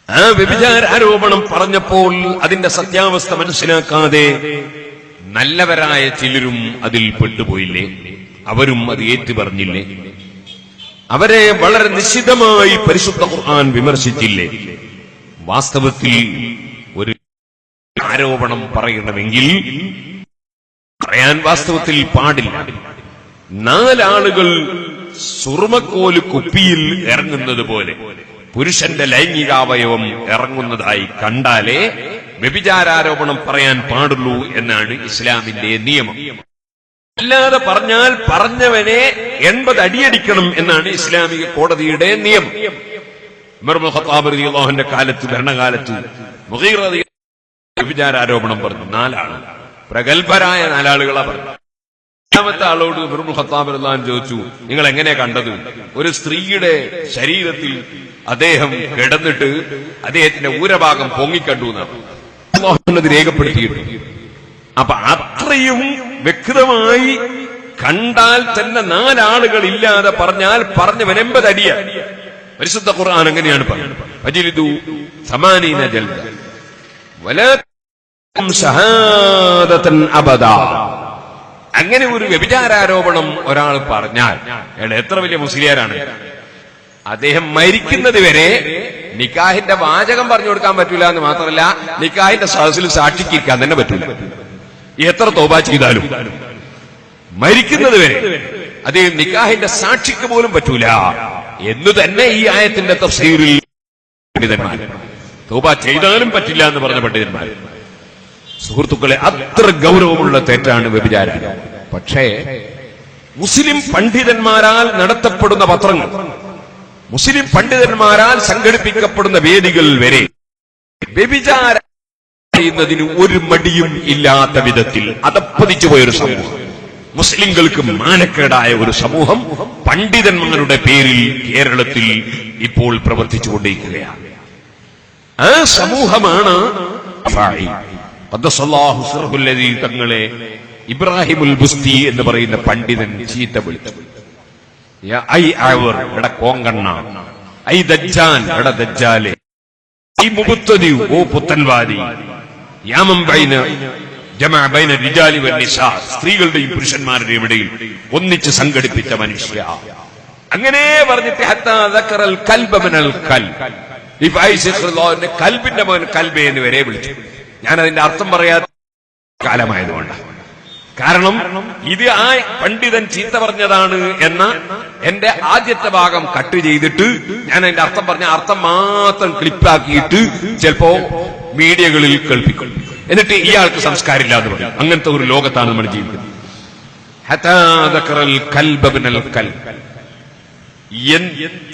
ആ വ്യഭിചാരാരോപണം പറഞ്ഞപ്പോൾ അതിന്റെ സത്യാവസ്ഥ മനസ്സിലാക്കാതെ നല്ലവരായ ചിലരും അതിൽ പെട്ടുപോയില്ലേ? അവരും അത് ഏറ്റുപറഞ്ഞില്ലേ? അവരെ വളരെ നിശ്ചിതമായി പരിശുദ്ധ ഖുർആൻ വിമർശിച്ചില്ലേ? വാസ്തവത്തിൽ ഒരു ആരോപണം പറയണമെങ്കിൽ പറയാൻ വാസ്തവത്തിൽ പാടില്ല. നാലാളുകൾ സുറുമക്കോല് കുപ്പിയിൽ ഇറങ്ങുന്നത് പോലെ പുരുഷന്റെ ലൈംഗികാവയവം ഇറങ്ങുന്നതായി കണ്ടാലേ വ്യഭിചാരാരോപണം പറയാൻ പാടുള്ളൂ എന്നാണ് ഇസ്ലാമിന്റെ നിയമം. അല്ലാതെ പറഞ്ഞാൽ പറഞ്ഞവനെ 80 അടിയടിക്കണം എന്നാണ് ഇസ്ലാമിക കോടതിയുടെ നിയമം. ഉമർ ഇബ്നു ഖത്താബ് റളിയല്ലാഹു അൻഹുവിന്റെ കാലത്ത്, ഭരണകാലത്ത് മുഗീറ വ്യഭിചാരാരോപണം പറഞ്ഞു. 4 ആള്, പ്രഗത്ഭരായ 4 ആളുകളാ പറഞ്ഞു. 5ാമത്തെ ആളോട് ഉമർ ഇബ്നു ഖത്താബ് റളിയല്ലാഹു അൻഹു ചോദിച്ചു, നിങ്ങൾ എങ്ങനെ കണ്ടത്? ഒരു സ്ത്രീയുടെ ശരീരത്തിൽ അദ്ദേഹം കിടന്നിട്ട് അദ്ദേഹത്തിന്റെ ഊരഭാഗം പൊങ്ങിക്കണ്ടു എന്നാണ് അല്ലാഹു രേഖപ്പെടുത്തിയിട്ടുണ്ട്. അപ്പൊ അത്രയും വ്യക്തമായി കണ്ടാൽ തന്നെ 4 ആളുകൾ ഇല്ലാതെ പറഞ്ഞാൽ പറഞ്ഞവൻ 80 അടിയ. പരിശുദ്ധ ഖുർആൻ അങ്ങനെയാണ് പറഞ്ഞത്. ഫജിലിദു 80 ജൽദ വലാ ഷഹാദതൻ അബദാ. അങ്ങനെ ഒരു വ്യഭിചാരാരോപണം ഒരാൾ പറഞ്ഞാൽ അയാൾ എത്ര വലിയ മുസ്ലിയാരാണ്. അദ്ദേഹം മരിക്കുന്നത് വരെ നിക്കാഹിന്റെ വാചകം പറഞ്ഞു കൊടുക്കാൻ പറ്റൂല എന്ന് മാത്രമല്ല, നിക്കാഹിന്റെ സദസ്സിൽ സാക്ഷിക്കാൻ തന്നെ പറ്റൂല. എത്ര തൗബ ചെയ്താലും മരിക്കുന്നത് വരെ അദ്ദേഹം നിക്കാഹിന്റെ സാക്ഷിക്ക് പോലും പറ്റൂല എന്ന് തന്നെ ഈ ആയത്തിന്റെ തഫ്സീറിൽ പണ്ഡിതന്മാർ, തൗബ ചെയ്താലും പറ്റില്ല എന്ന് പറഞ്ഞ പണ്ഡിതന്മാർ. സുഹൃത്തുക്കളെ, അത്ര ഗൗരവമുള്ള തെറ്റാണ് വ്യഭിചാരം. പക്ഷേ മുസ്ലിം പണ്ഡിതന്മാരാൽ നടത്തപ്പെടുന്ന പത്രങ്ങൾ, മുസ്ലിം പണ്ഡിതന്മാരാൽ സംഘടിപ്പിക്കപ്പെടുന്ന വേദികൾ വരെ വ്യഭിചാര പറയുന്നതിന് ഒരു മടിയും ഇല്ലാത്ത വിധത്തിൽ അതപ്പതിച്ചു പോയൊരു സമൂഹം, മുസ്ലിങ്ങൾക്ക് മാനക്കേടായ ഒരു സമൂഹം പണ്ഡിതന്മാരുടെ പേരിൽ കേരളത്തിൽ ഇപ്പോൾ പ്രവർത്തിച്ചുകൊണ്ടിരിക്കുകയാണ്. ആ സമൂഹമാണ് തങ്ങളെ ഇബ്രാഹിമുൽ ബുസ്തി എന്ന് പറയുന്ന പണ്ഡിതൻ ചീത്ത വിളിച്ചു. കോങ്കണ്ണ, ഐ ദജ്ജാൽ, ദജ്ജാലെ, ഈ മുബത്തദി, ഓ പുത്തൻവാദി, യാമം ബൈന ജമഅ ബൈന റിജാലി വന്നിസാ, സ്ത്രീകളുടെയും പുരുഷന്മാരുടെയും ഇടയിൽ ഒന്നിച്ച് സംഘടിപ്പിച്ച മനുഷ്യ. അങ്ങനെ പറഞ്ഞിട്ട് ഹത്താ ദക്കറൽ കൽബ മിനൽ കൽബ്, ലിഫൈസിഖുല്ലാഹിന്റെ കൽബിന്റെ മകൻ കൽബെ എന്ന് വരെ വിളിച്ചു. ഞാൻ അതിന്റെ അർത്ഥം പറയാത്ത കാലമായതുകൊണ്ടാണ്. കാരണം ഇത് ആ പണ്ഡിതൻ ചീത്ത പറഞ്ഞതാണ് എന്ന എന്റെ ആദ്യത്തെ ഭാഗം കട്ട് ചെയ്തിട്ട് ഞാൻ അതിന്റെ അർത്ഥം പറഞ്ഞ അർത്ഥം മാത്രം ക്ലിപ്പാക്കിയിട്ട് ചിലപ്പോ മീഡിയകളിൽ കേൾപ്പിക്കും. എന്നിട്ട് ഇയാൾക്ക് സംസ്കാരമില്ലാതെ പറയും. അങ്ങനത്തെ ഒരു ലോകത്താണ് നമ്മൾ ജീവിക്കുന്നത്.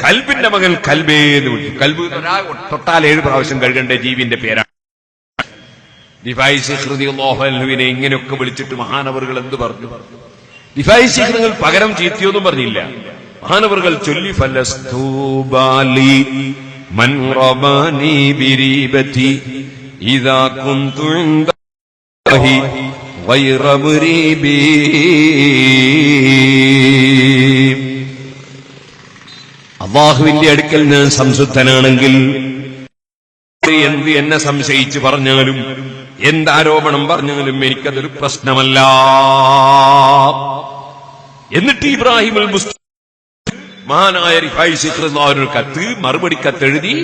കൽബിന്റെ മകൻ കൽബേ എന്ന് വിളിച്ചു. കൽബ് തൊട്ടാൽ 7 പ്രാവശ്യം കഴുകേണ്ട ജീവിന്റെ പേരാണ്. ദിഫായി ശൈഖ് റളിയല്ലാഹു അൻഹുവിനെ ഇങ്ങനെയൊക്കെ വിളിച്ചിട്ട് മഹാനവറുകൾ എന്ത് പറഞ്ഞു? ദിഫായി ശൈഖ് നിങ്ങൾ പകരം ചീത്തിയൊന്നും പറഞ്ഞില്ല. മഹാനവറുകൾ ചൊല്ലി ഫലസ്തൂബാലി മൻ റബാനി ബിരീബതി ഇദാ കുന്തു ഇൻദഹി ഗൈറ മുരീബി. അല്ലാഹുവിന്റെ അടുക്കൽ ഞാൻ സംശുദ്ധനാണെങ്കിൽ എന്ത് എന്നെ സംശയിച്ച് പറഞ്ഞാലും എന്താരോപണം പറഞ്ഞാലും എനിക്കതൊരു പ്രശ്നമല്ല. എന്നിട്ട് ഇബ്രാഹിമുൽ ബുസ്തി മഹാനായ റിഫായി ശൈഖ് റളിയല്ലാഹു കത്ത് മറുപടി കത്തെഴുതി,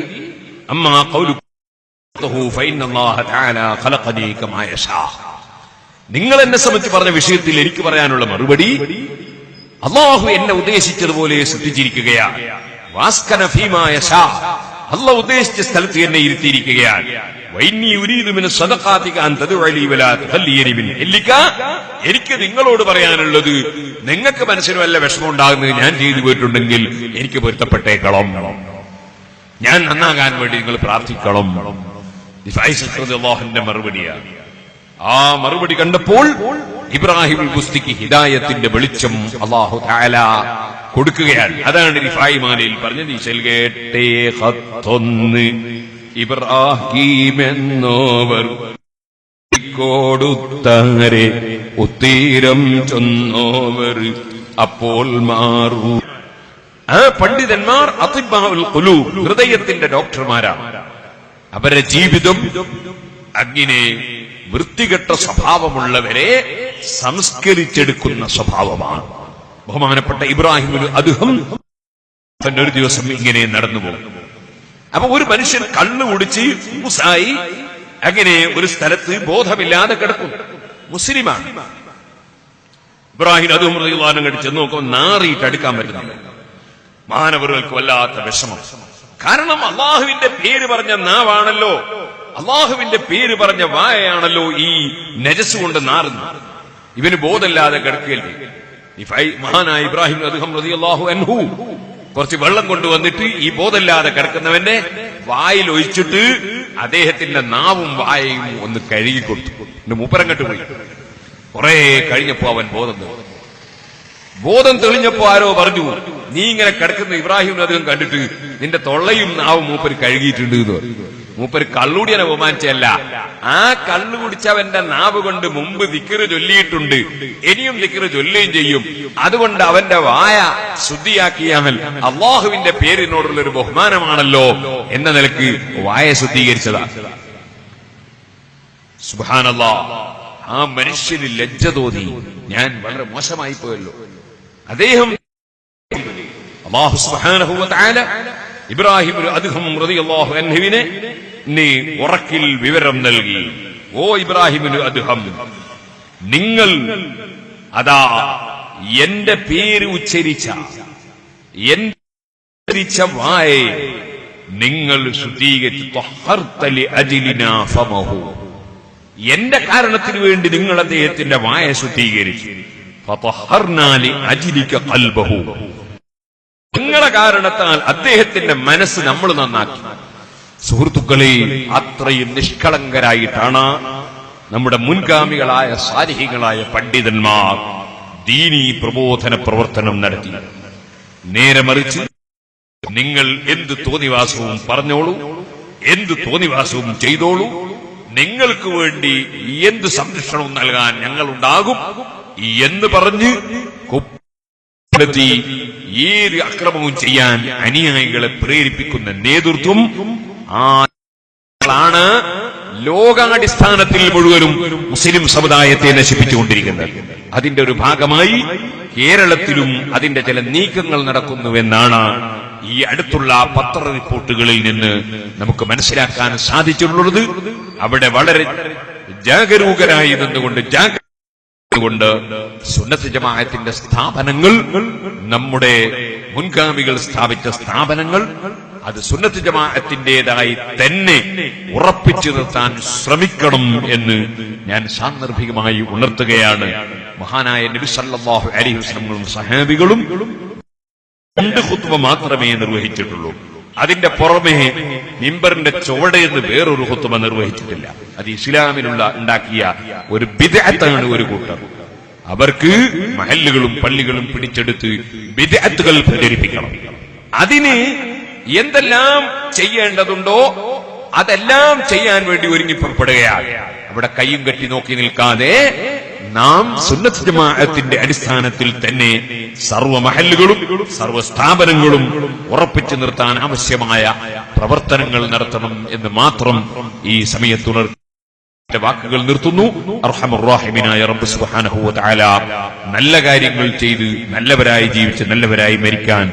അമ്മാ ഖൗലുഹു ഫഇന്നല്ലാഹ തആല ഖലഖനി കമാ യശാ. നിങ്ങൾ എന്നെ സംബന്ധിച്ച് പറഞ്ഞ വിഷയത്തിൽ എനിക്ക് പറയാനുള്ള മറുപടി, അല്ലാഹു എന്നെ ഉദ്ദേശിച്ചതുപോലെ സൃഷ്ടിച്ചിരിക്കുകയാണ്. വാസ്കന ഫീമാ യശാ, അല്ലാഹു ഉദ്ദേശിച്ച സ്ഥലത്ത് എന്നെ ഇരുത്തിയിരിക്കുകയാണ്. എനിക്ക് നിങ്ങളോട് പറയാനുള്ളത്, നിങ്ങൾക്ക് മനസ്സിന് വല്ല വിഷമമുണ്ടാകുന്നത് ഞാൻ ചെയ്തു പോയിട്ടുണ്ടെങ്കിൽ എനിക്ക് പൊരുത്തപ്പെട്ടേക്കണം. ഞാൻ നന്നാകാൻ വേണ്ടി നിങ്ങൾ പ്രാർത്ഥിക്കണം. അല്ലാഹുവിന്റെ മറുപടിയാണ്. ആ മറുപടി കണ്ടപ്പോൾ ഇബ്രാഹിമുൽ ബുസ്തിക്ക് ഹിദായത്തിന്റെ വെളിച്ചം അല്ലാഹു തആല കൊടുക്കുകയാണ്. അതാണ് റിഫായി മാലയിൽ പറഞ്ഞത്. ഈശൽ കേട്ടേ ഖത്തൊന്ന് ഇബ്രാഹിമെന്നോവർ കൊടുത്തരെ ഉത്തീരം ചൊന്നോവർ അപ്പോൾ മാറൂ. ആ പണ്ഡിതന്മാർ അത്തിബാഉൽ ഖുലൂബ്, ഹൃദയത്തിന്റെ ഡോക്ടർമാരാണ്. അവരുടെ ജീവിതം അങ്ങനെ വൃത്തികെട്ട സ്വഭാവമുള്ളവരെ സംസ്കരിച്ചെടുക്കുന്ന സ്വഭാവമാണ്. ബഹുമാനപ്പെട്ട ഇബ്രാഹിമുൽ അദ്ഹം ഒരു ദിവസം ഇങ്ങനെ നടന്നുപോകും. അപ്പൊ ഒരു മനുഷ്യൻ കള്ളു കുടിച്ച് മുസായി അങ്ങനെ ഒരു സ്ഥലത്ത് ബോധമില്ലാതെ കിടക്കും. മുസ്ലിമാണ്. ഇബ്രാഹിം അദ്ഹം റളിയല്ലാഹു അൻഹു ചെന്ന് നോക്കുമ്പോൾ നാറിയിട്ട് അടുക്കാൻ പറ്റുന്നില്ല. മാനവർക്ക് വല്ലാത്ത വിഷമം. കാരണം അള്ളാഹുവിന്റെ പേര് പറഞ്ഞ നാവാണല്ലോ, അള്ളാഹുവിന്റെ പേര് പറഞ്ഞ വായയാണല്ലോ ഈ നജസ് കൊണ്ട് നാറുന്നത്. ഇവന് ബോധമില്ലാതെ കിടക്കുകയല്ലേ. മഹാനായ ഇബ്രാഹിം അദ്ഹം റളിയല്ലാഹു അൻഹു കുറച്ച് വെള്ളം കൊണ്ടുവന്നിട്ട് ഈ ബോധമില്ലാതെ കിടക്കുന്നവന്റെ വായിൽ ഒഴിച്ചിട്ട് അദ്ദേഹത്തിന്റെ നാവും വായയും ഒന്ന് കഴുകി കൊടുത്തു. മൂപ്പരങ്ങട്ട് പോയി. കുറെ കഴിഞ്ഞപ്പോ അവൻ ബോധം തെളിഞ്ഞപ്പോ ആരോ പറഞ്ഞു, നീ ഇങ്ങനെ കിടക്കുന്ന ഇബ്രാഹിം അദ്ഹം കണ്ടിട്ട് നിന്റെ തൊള്ളയും നാവും മൂപ്പര് കഴുകിയിട്ടുണ്ട് എന്ന് പറഞ്ഞു. മൂപ്പര് കള്ളുടിയനെ ബഹുമാനിച്ചല്ല, ആ കള്ളു കുടിച്ചവന്റെ നാവ് കൊണ്ട് മുമ്പ് ദിക്റ് ചൊല്ലിയിട്ടുണ്ട്, ഇനിയും ദിക്റ് ചൊല്ലുകയും ചെയ്യും. അതുകൊണ്ട് അവന്റെ വായ ശുദ്ധിയാക്കിയാൽ അള്ളാഹുവിന്റെ പേരിനോടുള്ള ഒരു ബഹുമാനമാണല്ലോ എന്ന നിലക്ക് വായ ശുദ്ധീകരിച്ചതാ. സുബ്ഹാനല്ലാഹ്. ആ മനുഷ്യന് ലജ്ജ തോന്നി, ഞാൻ വളരെ മോശമായി പോയല്ലോ. അദ്ദേഹം അല്ലാഹു സുബ്ഹാനഹു വ തആല ഇബ്രാഹിം അദ്ഹം റളിയല്ലാഹു അൻഹുവിനെ ഉറക്കിൽ വിവരം നൽകി. ഓ ഇബ്രാഹിം അദ്ഹം, നിങ്ങൾ അതാ എന്റെ പേര് ഉച്ചരിച്ച വായെ നിങ്ങൾ ശുദ്ധീകരിച്ചു. എന്റെ കാരണത്തിന് വേണ്ടി നിങ്ങൾ അദ്ദേഹത്തിന്റെ വായ ശുദ്ധീകരിച്ചു. നിങ്ങളെ കാരണത്താൽ അദ്ദേഹത്തിന്റെ മനസ്സ് നമ്മൾ നന്നാക്കി. സുഹൃത്തുക്കളെ, അത്രയും നിഷ്കളങ്കരായിട്ടാണ് നമ്മുടെ മുൻഗാമികളായ സാലിഹികളായ പണ്ഡിതന്മാർ ദീനീ പ്രബോധന പ്രവർത്തനം നടത്തി. നേരെ മറിച്ച് നിങ്ങൾ എന്ത് തോന്നിവാസവും പറഞ്ഞോളൂ, എന്ത് തോന്നിവാസവും ചെയ്തോളൂ, നിങ്ങൾക്ക് വേണ്ടി എന്ത് സംരക്ഷണവും നൽകാൻ ഞങ്ങളുണ്ടാകും എന്ന് പറഞ്ഞ് ഏത് അക്രമവും ചെയ്യാൻ അനുയായികളെ പ്രേരിപ്പിക്കുന്ന നേതൃത്വം ആണ് ലോകാടിസ്ഥാനത്തിൽ മുഴുവനും മുസ്ലിം സമുദായത്തെ നശിപ്പിച്ചുകൊണ്ടിരിക്കുന്നത്. അതിന്റെ ഒരു ഭാഗമായി കേരളത്തിലും അതിന്റെ ചില നീക്കങ്ങൾ നടക്കുന്നുവെന്നാണ് ഈ അടുത്തുള്ള പത്ര റിപ്പോർട്ടുകളിൽ നിന്ന് നമുക്ക് മനസ്സിലാക്കാൻ സാധിച്ചിട്ടുള്ളത്. അവിടെ വളരെ ജാഗരൂകരായി നിന്നുകൊണ്ട് സുന്നത്ത് ജമാഅത്തിന്റെ സ്ഥാപനങ്ങൾ, നമ്മുടെ മുൻഗാമികൾ സ്ഥാപിച്ച സ്ഥാപനങ്ങൾ, അത് സുന്നത്ത് ജമാഅത്തിന്റേതായി തന്നെ ഉറപ്പിച്ചു നിർത്താൻ ശ്രമിക്കണം എന്ന് ഞാൻ സാന്ദർഭികമായി ഉണർത്തുകയാണ്. മഹാനായ നബി സല്ലല്ലാഹു അലൈഹി വസല്ലം സഹാബികളും 2 ഖുത്ബ മാത്രമേ നിർവഹിച്ചിട്ടുള്ളൂ. അതിന്റെ പുറമെ മിമ്പറിന്റെ ചുവടെന്ന് വേറൊരു ഖുത്ബ നിർവഹിച്ചിട്ടില്ല. അത് ഇസ്ലാമിലുള്ള ഉണ്ടാക്കിയ ഒരു ബിദ്അത്താണ് ഒരു കൂട്ടർ. അവർക്ക് മഹല്ലുകളും പള്ളികളും പിടിച്ചെടുത്ത് ബിദ്അത്തുകൾ പ്രചരിപ്പിക്കണം. അതിന് എന്തെല്ലാം ചെയ്യേണ്ടതുണ്ടോ അതെല്ലാം ചെയ്യാൻ വേണ്ടി ഒരുങ്ങി പുറപ്പെടുകയാണ്. അവിടെ കയ്യും കെട്ടി നോക്കി നിൽക്കാതെ നാം സുന്നത്ത് ജമാഅത്തിന്റെ അടിസ്ഥാനത്തിൽ തന്നെ സർവ്വ മഹല്ലുകളും സർവ്വ സ്ഥാപനങ്ങളും ഉറപ്പിച്ചു നിർത്താൻ ആവശ്യമായ പ്രവർത്തനങ്ങൾ നടത്തണം എന്ന് മാത്രം ഈ സമയത്തുണർ വാക്കുകൾ നിർത്തുന്നു. അർഹമർ റഹീമിനായ റബ്ബ് സുബ്ഹാനഹു വ തആല നല്ല കാര്യങ്ങൾ ചെയ്ത് നല്ലവരായി ജീവിച്ച് നല്ലവരായി മരിക്കാൻ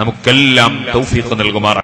നമുക്കെല്ലാം തൗഫീഖ് നൽകുമാറാകട്ടെ.